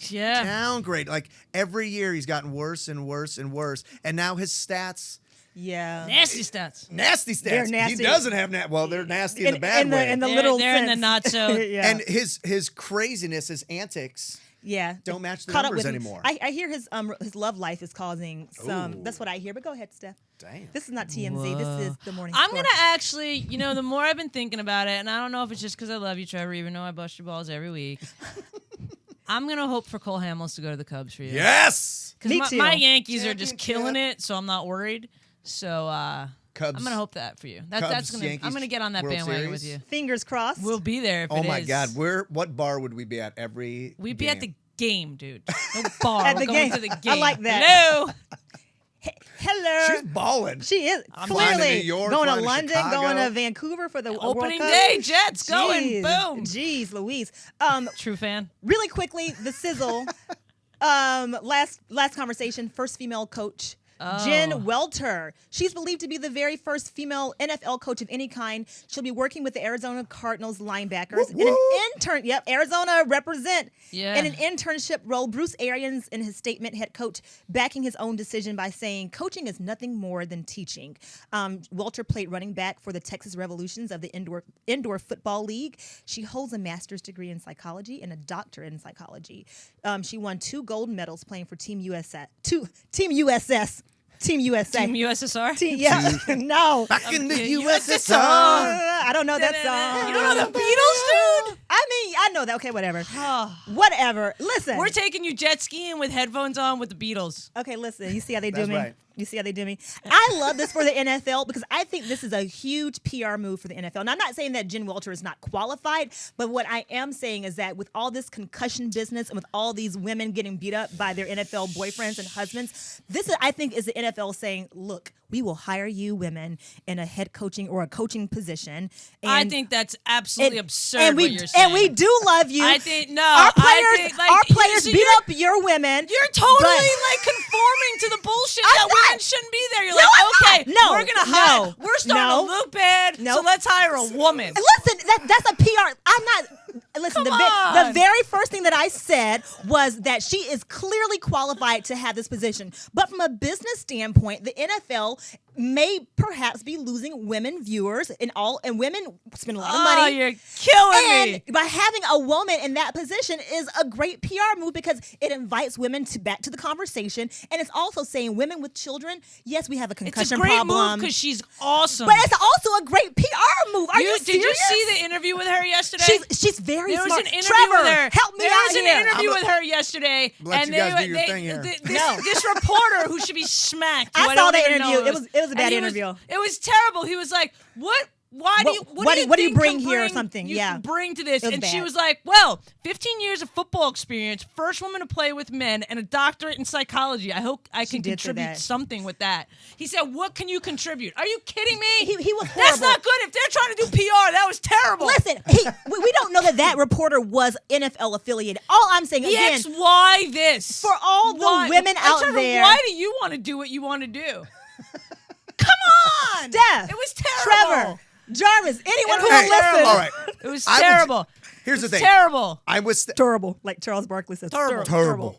downgraded. Like every year he's gotten worse and worse and worse. And now his stats, Yeah. Nasty stats. nasty stats. They're nasty. He doesn't have they're nasty in the bad way. In the They're- little they're in the sense. not so. yeah. And his craziness, his antics, yeah. don't match the Caught up numbers with him. anymore. I hear his love life is causing some. Ooh. That's what I hear. But go ahead, Steph. Damn. This is not TMZ. This is the morning. I'm Score. going to actually, the more I've been thinking about it, and I don't know if it's just because I love you, Trevor, even though I bust your balls every week. I'm going to hope for Cole Hamels to go to the Cubs for you. Yes. Because Me too. my Yankees are just Championship. killing it, so I'm not worried. So Cubs. I'm going to hope that for you. That's Cubs, gonna. Yankees I'm going to get on that World bandwagon with Series. you. Fingers crossed. We'll be there if Oh it my is. God, what bar would we be at every? We'd be at game? the game, dude. No bar. At We're the going game. to the I game. like that. Hello. Hello. She's balling. She is flying to clearly New York, going to flying to London, Chicago. going to Vancouver for the World Opening Cup. day, Jets going. Jeez. Boom. Jeez, Louise. True fan. Really quickly, the sizzle. Last conversation. First female coach. Jen Welter. She's believed to be the very first female NFL coach of any kind. She'll be working with the Arizona Cardinals linebackers in an intern. Yep, Arizona represent. Yeah. In an internship role. Bruce Arians, in his statement, head coach, backing his own decision by saying, "Coaching is nothing more than teaching." Welter played running back for the Texas Revolutions of the Indoor Football League. She holds a master's degree in psychology and a doctorate in psychology. She won 2 gold medals playing for Team USA. Team USA. Team USSR. Yeah. No. Back in the Okay, USSR. I don't know that song. You don't know the Beatles, dude? I mean, I know that. Okay, whatever. Whatever. Listen. We're taking you jet skiing with headphones on with the Beatles. Okay, listen. You see how they do That's me? right. You see how they do me? I love this for the NFL because I think this is a huge PR move for the NFL. And I'm not saying that Jen Welter is not qualified, but what I am saying is that with all this concussion business and with all these women getting beat up by their NFL boyfriends and husbands, this is, I think, is the NFL saying, look, we will hire you women in a head coaching or a coaching position. And I think that's absolutely absurd what you're saying. And we do love you. I think, no. Our players, I think, like, our players beat up your women. You're totally like conforming to the bullshit that women shouldn't be there. You're like, okay, we're going to hire. We're starting to look bad, so let's hire a woman. Listen, that's a PR. I'm not. Listen, the very first thing that I said was that she is clearly qualified to have this position. But from a business standpoint, the NFL may perhaps be losing women viewers and women spend a lot of money. Oh, you're killing me. By having a woman in that position is a great PR move because it invites women back to the conversation. And it's also saying women with children, yes, we have a concussion problem. It's a great move because she's awesome. But it's also a great PR move. Are you serious? Did you see the interview with her yesterday? She's very smart. There was an interview Trevor, with her. help me there out was an here. interview with her yesterday, Let and you guys do your thing here. This reporter who should be smacked. I saw the interview. It was a bad interview. It was terrible. He was like, "What? Why do you? What do you bring here or something? You bring to this." And bad. she was like, "Well, 15 years of football experience, first woman to play with men, and a doctorate in psychology. I hope I can contribute something with that." He said, "What can you contribute?" Are you kidding me? He was horrible. That's not good. If they're trying to do PR, that was terrible. Listen, we don't know that reporter was NFL affiliated. All I'm saying again, why this for all the women out Trevor, there. Why do you want to do what you want to do? Come on, Steph. It was terrible. Trevor. Jarvis, anyone who will Hey, listen. all right. It was terrible. Here's the thing. Terrible. I was terrible, like Charles Barkley says. terrible.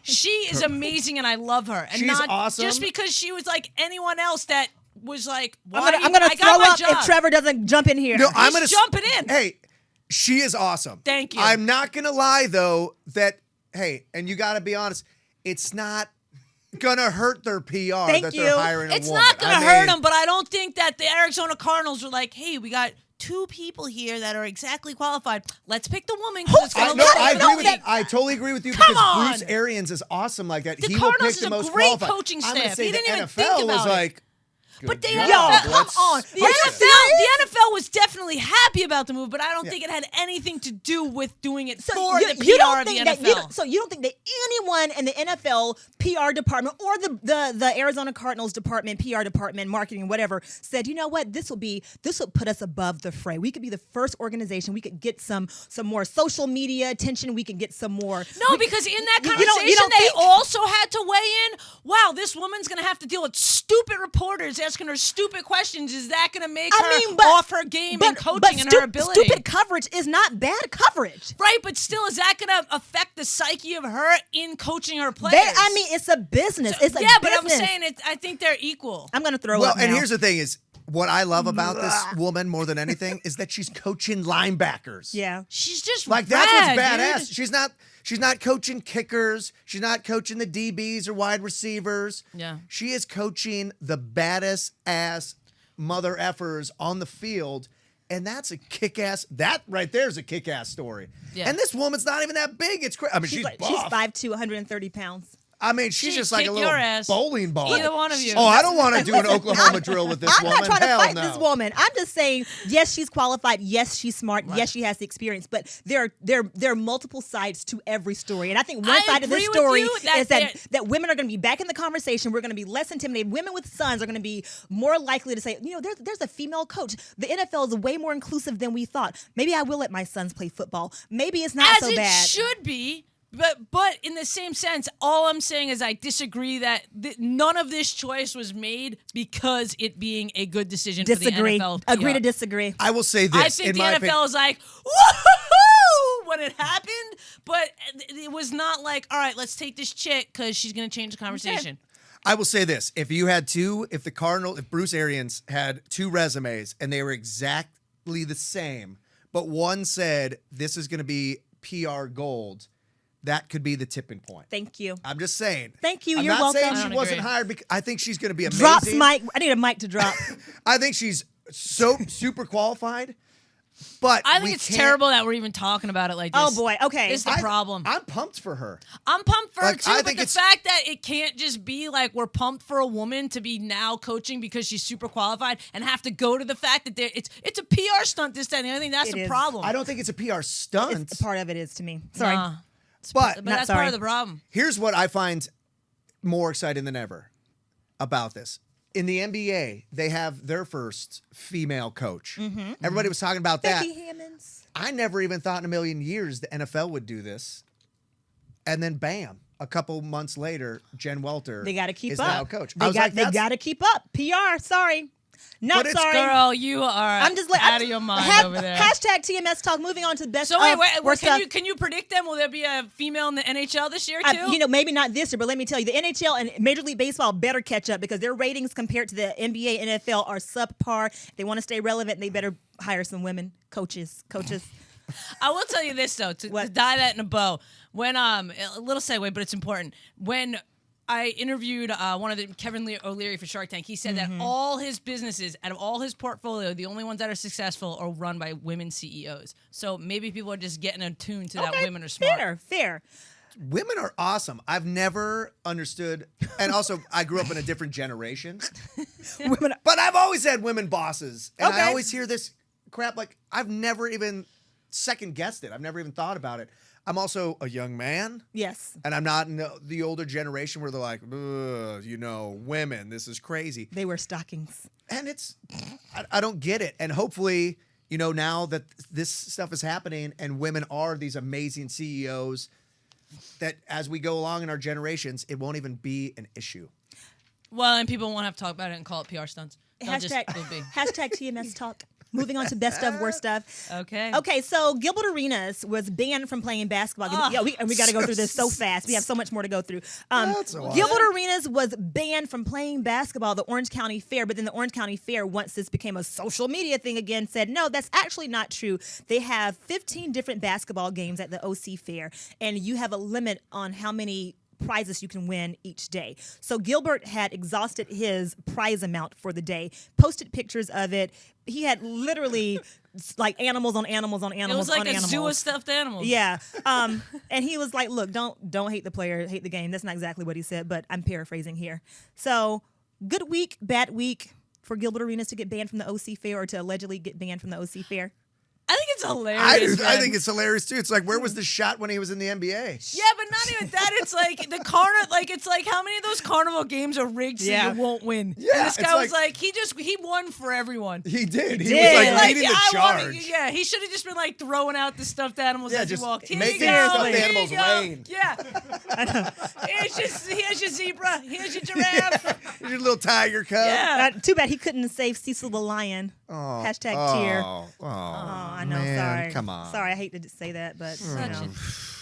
She is amazing, and I love her. And She's not awesome. just because she was like anyone else that was like, I'm gonna throw up if Trevor doesn't jump in here. No, I'm gonna jump it in. Hey, she is awesome. Thank you. I'm not gonna lie though that and you got to be honest, it's not gonna hurt their PR that they're hiring a woman. It's not gonna hurt them, but I don't think that the Arizona Cardinals were like, hey, we got 2 people here that are exactly qualified. Let's pick the woman. I totally agree with you because Bruce Arians is awesome like that. The He Cardinals will pick is the a most great qualified. coaching I'm gonna staff. say He the didn't even NFL think about was it. like, but the job, NFL, come on. The NFL was definitely happy about the move, but I don't think it had anything to do with doing it for the PR of the NFL. So you don't think that anyone in the NFL PR department or the Arizona Cardinals department, PR department, marketing, whatever, said, you know what, this will put us above the fray. We could be the first organization. We could get some more social media attention. We could get some more. No, because in that conversation, they also had to weigh in. Wow, this woman's going to have to deal with stupid reporters asking her stupid questions. Is that going to make her off her game in coaching and her ability? Stupid coverage is not bad coverage. Right, but still, is that going to affect the psyche of her in coaching her players? It's a business. It's a business. But I'm saying I think they're equal. I'm going to throw well, up now. and here's the thing is, what I love about this woman more than anything is that she's coaching linebackers. Yeah. She's just like that's what's badass. Dude. She's not coaching kickers. She's not coaching the DBs or wide receivers. Yeah. She is coaching the baddest ass mother effers on the field. And that's a kick-ass. That right there is a kick-ass story. Yeah. And this woman's not even that big. It's crazy. I mean, she's buff. She's 5'2", 130 pounds. I mean, she's just like a little bowling ball. Either one of you. Oh, I don't want to do an Oklahoma drill with this woman. I'm not trying to fight no. this woman. I'm just saying, yes, she's qualified. Yes, she's smart. Right. Yes, she has the experience. But there are multiple sides to every story. And I think one side of this story is that women are going to be back in the conversation. We're going to be less intimidated. Women with sons are going to be more likely to say, there's a female coach. The NFL is way more inclusive than we thought. Maybe I will let my sons play football. Maybe it's not so bad. As it should be. But in the same sense, all I'm saying is I disagree that none of this choice was made because it being a good decision for the NFL. Agree to disagree. I will say this. I think the NFL is like, woohoo, when it happened, but it was not like, all right, let's take this chick because she's going to change the conversation. I will say this. If Bruce Arians had 2 resumes and they were exactly the same, but one said this is going to be PR gold, that could be the tipping point. Thank you. I'm just saying. Thank you. I'm You're welcome. not saying she wasn't hired because I think she's going to be amazing. Drops mic. I need a mic to drop. I think she's so super qualified. But I think it's terrible that we're even talking about it like this. Oh boy. Okay. This is the problem. I'm pumped for her. I'm pumped for her too, I but think the fact that it can't just be like we're pumped for a woman to be now coaching because she's super qualified and have to go to the fact that it's a PR stunt this time. I think that's the problem. I don't think it's a PR stunt. It's, part of it is to me. Sorry. Nah. But that's part of the problem. Here's what I find more exciting than ever about this. In the NBA, they have their first female coach. Everybody was talking about that. Becky Hammonds. I never even thought in a million years the NFL would do this. And then bam, a couple months later, Jen Welter They got to keep is up. now coach. They got to keep up. PR. Sorry. Not sorry. Girl, you are I'm just out of your mind over there. Hashtag TMS Talk. Moving on to the best. So wait, can you predict them? Will there be a female in the NHL this year too? Maybe not this year, but let me tell you, the NHL and Major League Baseball better catch up because their ratings compared to the NBA, NFL are subpar. If they want to stay relevant, they better hire some women coaches. I will tell you this though, to tie that in a bow. When a little segue, but it's important. When I interviewed one of Kevin O'Leary for Shark Tank. He said that all his businesses, out of all his portfolio, the only ones that are successful are run by women CEOs. So maybe people are just getting attuned to that women are smart. Fair. Women are awesome. I've never understood, and also I grew up in a different generation. But I've always had women bosses, and I always hear this crap. Like I've never even second guessed it. I've never even thought about it. I'm also a young man. Yes. And I'm not in the older generation where they're like, women, this is crazy. They wear stockings. And I don't get it. And hopefully, now that this stuff is happening and women are these amazing CEOs, that as we go along in our generations, it won't even be an issue. Well, and people won't have to talk about it and call it PR stunts. Hashtag TMS Talk. Moving on to best of worst stuff. Okay, so Gilbert Arenas was banned from playing basketball. We got to go through this so fast. We have so much more to go through. Gilbert Arenas was banned from playing basketball at the Orange County Fair, but then the Orange County Fair, once this became a social media thing again, said, no, that's actually not true. They have 15 different basketball games at the OC Fair, and you have a limit on how many prizes you can win each day. So Gilbert had exhausted his prize amount for the day, posted pictures of it. He had literally like animals on animals on animals. It was like on a animals. zoo of stuffed animals. Yeah. And he was like, look, don't hate the player, hate the game. That's not exactly what he said, but I'm paraphrasing here. So good week, bad week for Gilbert Arenas to get banned from the OC Fair or to allegedly get banned from the OC Fair. I think it's hilarious. I think it's hilarious too. It's like, where was the shot when he was in the NBA? Yeah, but not even that. It's like it's like how many of those carnival games are rigged so you won't win? Yeah, and this guy was like, he won for everyone. He did. He was like leading the charge. He should have just been like throwing out the stuffed animals as he walked. Making stuffed animals rain. Yeah. Here's your zebra. Here's your giraffe. Here's your little tiger cub. Yeah. Too bad he couldn't save Cecil the lion. Hashtag tear. I know. Man, sorry. come on. Sorry, I hate to say that, but Such a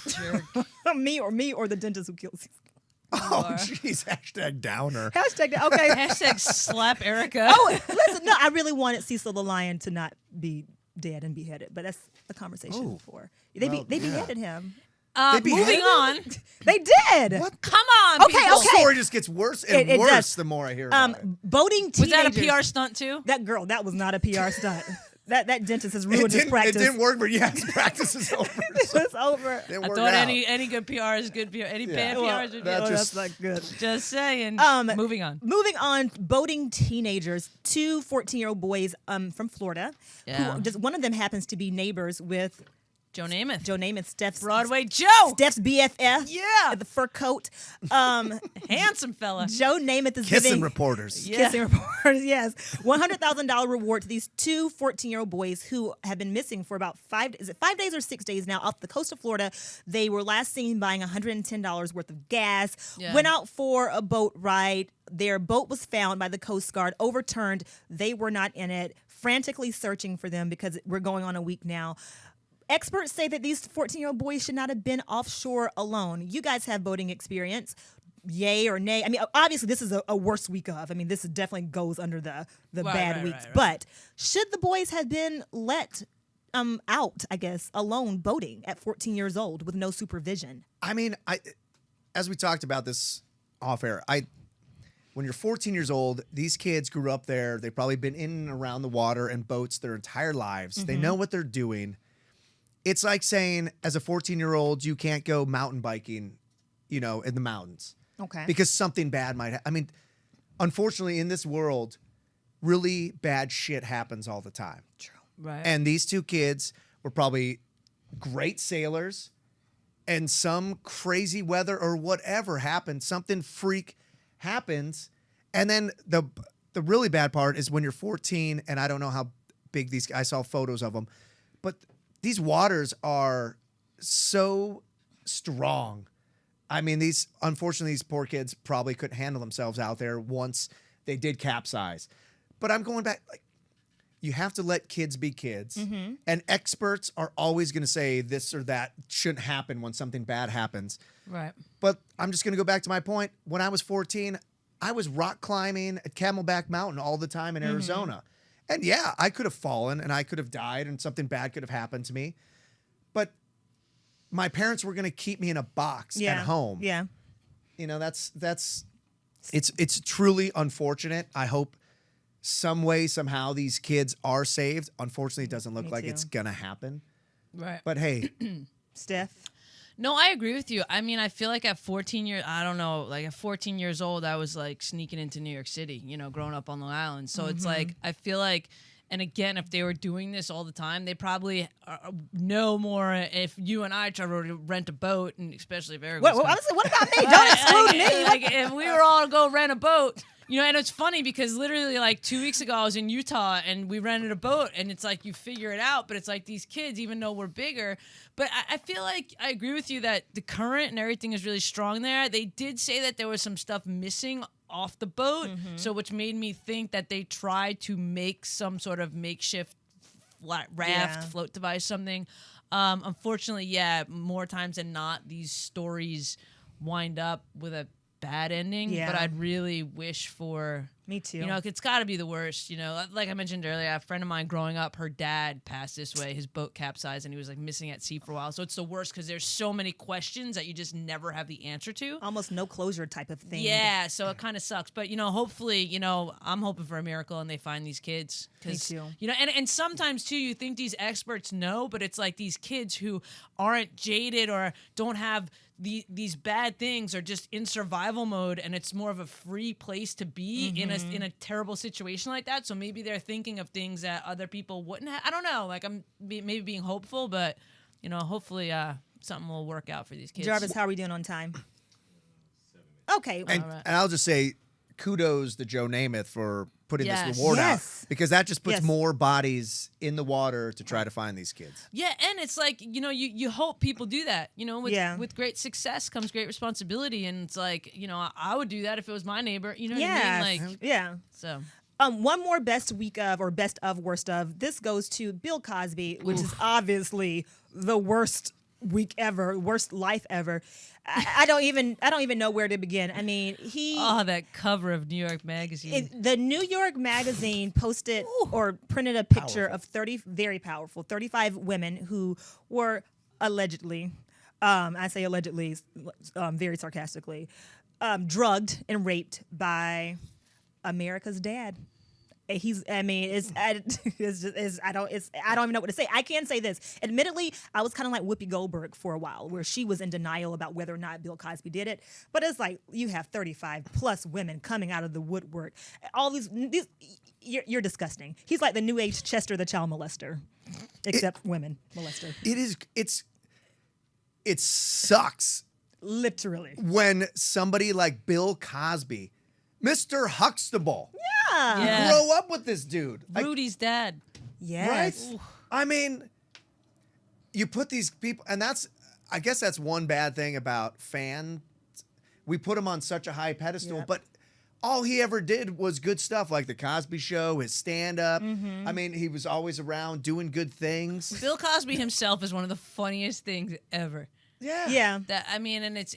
jerk. me or the dentist who kills you. Oh, jeez. Hashtag downer. Okay. Hashtag slap Erica. Oh, listen. No, I really wanted Cecil the lion to not be dead and beheaded, but that's a conversation for. They beheaded him. Moving on. They did. What? Come on. Okay, people. The story just gets worse and It worse does. the more I hear about it. Voting Was teenagers. that a PR stunt too? That was not a PR stunt. That dentist has ruined his practice. It didn't work, but his practice is over. It's over. It I worked thought out. any good PR is good PR. Any bad PR is good PR. That's not good. Just saying. Moving on. Moving on, boating teenagers, two 14-year-old boys from Florida. Yeah. One of them happens to be neighbors with Joe Namath. Steph's Broadway Joe. Steph's BFF. Yeah. The fur coat. Handsome fella. Joe Namath is Kissing giving reporters. Kissing reporters, yes. $100,000 reward to these two 14-year-old boys who have been missing for about 5 days or 6 days now off the coast of Florida. They were last seen buying $110 worth of gas, went out for a boat ride. Their boat was found by the Coast Guard, overturned. They were not in it, frantically searching for them because we're going on a week now. Experts say that these 14-year-old boys should not have been offshore alone. You guys have boating experience. Yay or nay? I mean, obviously, this is a worse week of. I mean, this definitely goes under the bad weeks. Right. But should the boys have been let out, I guess, alone boating at 14 years old with no supervision? I mean, as we talked about this off air, when you're 14 years old, these kids grew up there. They've probably been in and around the water and boats their entire lives. They know what they're doing. It's like saying, as a 14-year-old, you can't go mountain biking, in the mountains. Okay. Because something bad might happen. I mean, unfortunately, in this world, really bad shit happens all the time. True. Right. And these two kids were probably great sailors, and some crazy weather or whatever happened, something freak happens, and then the really bad part is when you're 14, and I don't know how big these. I saw photos of them, but these waters are so strong. I mean, unfortunately, these poor kids probably couldn't handle themselves out there once they did capsize. But I'm going back, like, you have to let kids be kids, and experts are always going to say this or that shouldn't happen when something bad happens. Right. But I'm just going to go back to my point. When I was 14, I was rock climbing at Camelback Mountain all the time in Arizona. And yeah, I could have fallen and I could have died and something bad could have happened to me. But my parents were going to keep me in a box at home. Yeah. It's truly unfortunate. I hope some way, somehow these kids are saved. Unfortunately, it doesn't look Me like too. it's going to happen. Right. But hey, Steph. No, I agree with you. I mean, I feel like at 14 years, I don't know, like at 14 years old, I was like sneaking into New York City, growing up on Long Island. So it's like, I feel like, and again, if they were doing this all the time, they probably know more if you and I, Trevor, were to rent a boat, and especially if Eric was What about me? Don't exclude me. Like, if we were all to go rent a boat, and it's funny because literally like 2 weeks ago I was in Utah and we rented a boat, and it's like you figure it out, but it's like these kids, even though we're bigger. But I feel like I agree with you that the current and everything is really strong there. They did say that there was some stuff missing off the boat, so which made me think that they tried to make some sort of makeshift raft, float device, something. Unfortunately, more times than not, these stories wind up with a bad ending. Yeah. But I'd really wish for... Me too. It's got to be the worst. Like I mentioned earlier, a friend of mine growing up, her dad passed this way. His boat capsized and he was like missing at sea for a while. So it's the worst because there's so many questions that you just never have the answer to. Almost no closure type of thing. Yeah, so it kind of sucks. But, hopefully, I'm hoping for a miracle and they find these kids. Me too. And sometimes, too, you think these experts know, but it's like these kids who aren't jaded or don't have these bad things are just in survival mode, and it's more of a free place to be in a terrible situation like that. So maybe they're thinking of things that other people wouldn't have. I don't know. Like, I'm maybe being hopeful, but hopefully something will work out for these kids. Jarvis, how are we doing on time? Okay. and I'll just say kudos to Joe Namath for putting this reward out, because that just puts more bodies in the water to try to find these kids. Yeah, and it's like, you hope people do that. With great success comes great responsibility, and it's like, I would do that if it was my neighbor. You know what I mean? Like, so. One more best week of or best of worst of. This goes to Bill Cosby, which is obviously the worst week ever, worst life ever. I don't even know where to begin. I mean, that cover of New York Magazine. The New York Magazine posted or printed a picture of 35 women who were allegedly, I say allegedly, very sarcastically, drugged and raped by America's dad. I don't even know what to say. I can say this. Admittedly, I was kind of like Whoopi Goldberg for a while, where she was in denial about whether or not Bill Cosby did it. But it's like you have 35 plus women coming out of the woodwork. All these you're disgusting. He's like the new age Chester the child molester, except women molester. It sucks. Literally. When somebody like Bill Cosby, Mr. Huxtable, Yeah. you grow up with this dude. Rudy's dad. Yes. Right? Oof. I mean, you put these people, and I guess that's one bad thing about fans. We put him on such a high pedestal, but all he ever did was good stuff, like The Cosby Show, his stand-up. I mean, he was always around doing good things. Bill Cosby himself is one of the funniest things ever. Yeah. That I mean, and it's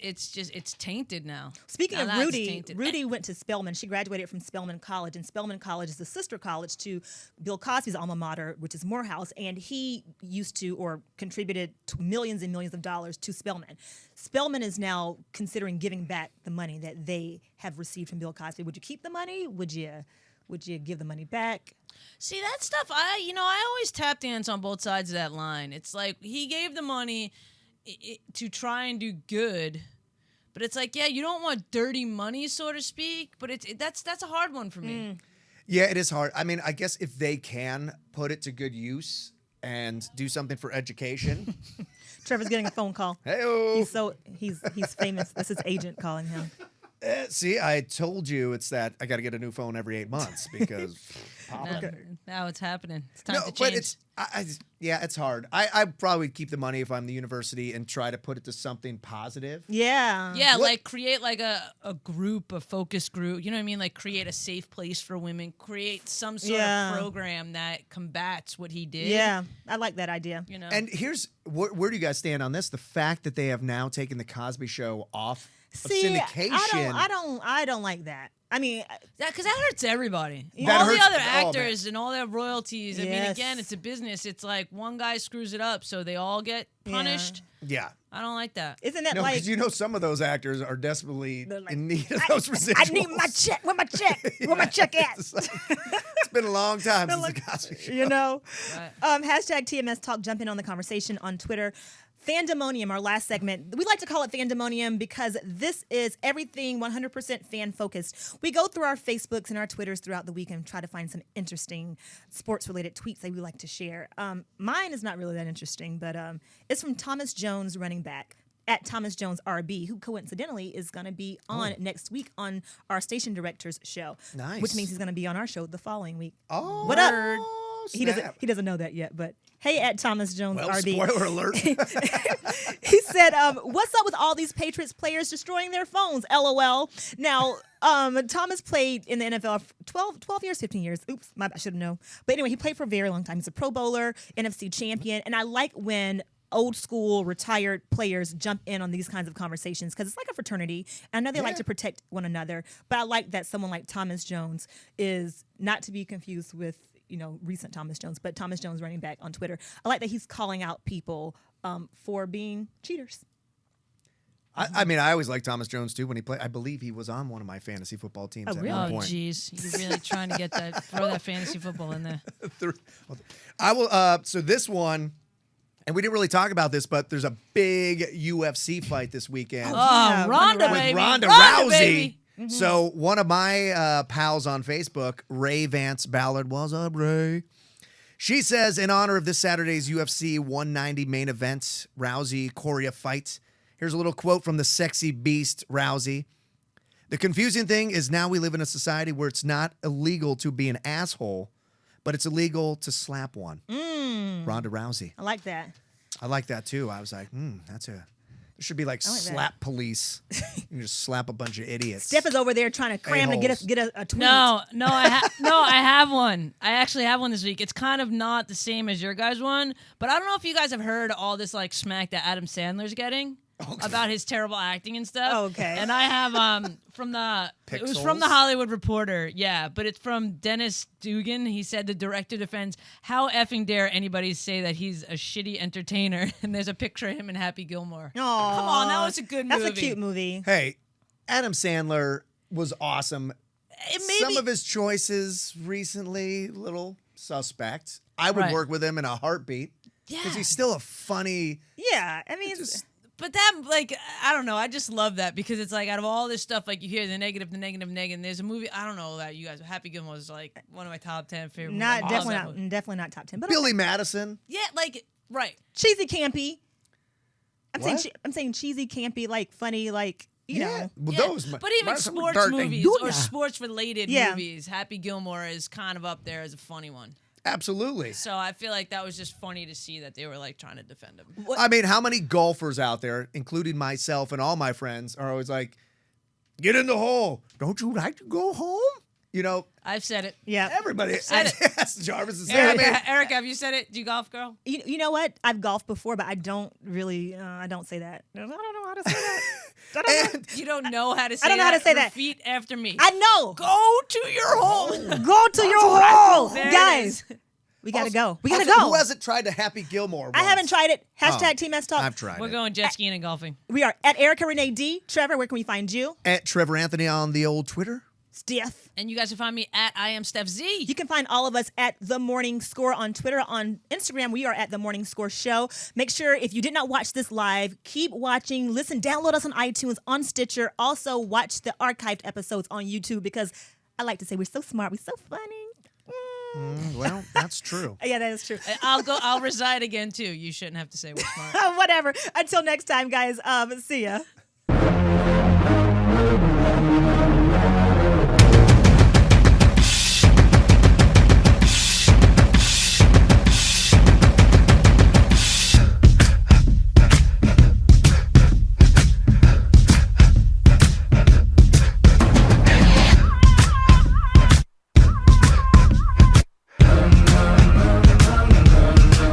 tainted now. Speaking Now of that's Rudy, tainted. Rudy went to Spelman. She graduated from Spelman College, and Spelman College is the sister college to Bill Cosby's alma mater, which is Morehouse. And he used to or contributed to millions and millions of dollars to Spelman. Spelman is now considering giving back the money that they have received from Bill Cosby. Would you keep the money? Would you give the money back? See, that stuff, I always tap dance on both sides of that line. It's like he gave the money to try and do good, but it's like, yeah, you don't want dirty money, so to speak, but that's a hard one for me. Yeah, it is hard. I mean, I guess if they can put it to good use and do something for education. Trevor's getting a phone call. Hey-o. He's famous. That's his agent calling him. See, I told you it's that I got to get a new phone every 8 months because Now it's happening. It's time to change. but it's it's hard. I'd probably keep the money if I'm the university and try to put it to something positive. Yeah. Yeah, like create like a group, a focus group. You know what I mean? Like create a safe place for women. Create some sort of program that combats what he did. Yeah, I like that idea. You know. And here's where do you guys stand on this? The fact that they have now taken the Cosby Show off of syndication. I don't like that. I mean, because that hurts everybody. That All hurts the other all, actors and all their royalties. I mean, Yes. again, it's a business. It's like one guy screws it up, so they all get punished. Yeah. I don't like that. isn't that No, like? because some of those actors are desperatally They're like, in need of those residuals. I need my check. Where my check? Where my check at? It's been a long time since the Cosby Show. You know. Right. Hashtag TMS Talk. Jump in on the conversation on Twitter. Fandemonium, our last segment. We like to call it Fandemonium because this is everything 100% fan focused. We go through our Facebooks and our Twitters throughout the week and try to find some interesting sports related tweets that we like to share. Mine is not really that interesting, but it's from Thomas Jones, running back at Thomas Jones RB, who coincidentally is going to be on next week on our station director's show. Nice. Which means he's going to be on our show the following week. Oh, What up? snap. He doesn't know that yet, but hey, at Thomas Jones Well, RB. spoiler alert. He said, what's up with all these Patriots players destroying their phones? LOL. Now, Thomas played in the NFL for 12 years, 15 years. Oops, I should have known. But anyway, he played for a very long time. He's a Pro Bowler, NFC champion. And I like when old school retired players jump in on these kinds of conversations because it's like a fraternity. And I know they like to protect one another. But I like that someone like Thomas Jones is not to be confused with recent Thomas Jones, but Thomas Jones, running back on Twitter. I like that he's calling out people for being cheaters. I mean, I always liked Thomas Jones too when he played. I believe he was on one of my fantasy football teams at really? one Oh, point. jeez. You're really trying to throw that fantasy football in there. I will. So this one, and we didn't really talk about this, but there's a big UFC fight this weekend Oh, Ronda, with baby. Ronda Ronda, Rousey. baby. So one of my pals on Facebook, Ray Vance Ballard, what's up, Ray? She says, in honor of this Saturday's UFC 190 main event, Rousey-Coria fight, here's a little quote from the sexy beast, Rousey. The confusing thing is now we live in a society where it's not illegal to be an asshole, but it's illegal to slap one. Ronda Rousey. I like that. I like that too. I was like, there should be like slap police. You can just slap a bunch of idiots. Steph is over there trying to cram to A-holes. get a tweet. No, I have one. I actually have one this week. It's kind of not the same as your guys' one, but I don't know if you guys have heard all this like smack that Adam Sandler's getting about his terrible acting and stuff. Oh, okay. And I have it was from the Hollywood Reporter, yeah, but it's from Dennis Dugan. He said the director defends, how effing dare anybody say that he's a shitty entertainer, and there's a picture of him in Happy Gilmore. Aw, Come on, that was a good movie. That's a cute movie. Hey, Adam Sandler was awesome. Some of his choices recently, little suspect. I would work with him in a heartbeat. Yeah. Because he's still a funny... Yeah, I mean, But that, like, I don't know. I just love that because it's like out of all this stuff, like you hear the negative. There's a movie. I don't know about you guys. Happy Gilmore was like one of my top 10 favorite. not movies. definitely not top 10. But Billy Madison. Yeah, like right. cheesy, campy. What? I'm saying cheesy, campy, like funny, like you know. Well, Yeah, those... but even Madison sports Dark movies Anguna. or sports related Yeah. movies, Happy Gilmore is kind of up there as a funny one. Absolutely. So I feel like that was just funny to see that they were like trying to defend him. I mean, how many golfers out there, including myself and all my friends, are always like, get in the hole. Don't you like to go home? You know, I've said it. Yeah. everybody. Said it. Yes, Jarvis is saying. Erica, have you said it? Do you golf, girl? You know what? I've golfed before, but I don't really. I don't say that. I don't know how to say that. I don't know. And You don't know how to say don't know how to say that. Repeat after me. I know. Go to your home. Go to your hole, There it guys. is. We gotta also- go. We gotta also, go. Who hasn't tried the Happy Gilmore? I haven't once? tried it. Hashtag Oh, Team S Talk. I've tried We're it. going jet skiing and golfing. We are at Erica Renee D. Trevor, where can we find you? At Trevor Anthony on the old Twitter. Stef. And you guys can find me at I am Stef Z. You can find all of us at The Morning Score on Twitter. On Instagram, we are at The Morning Score Show. Make sure if you did not watch this live, keep watching. Listen, download us on iTunes, on Stitcher. Also, watch the archived episodes on YouTube because I like to say we're so smart, we're so funny. Well, that's true. Yeah, that is true. I'll reside again too. You shouldn't have to say we're smart. Whatever. Until next time, guys. See ya.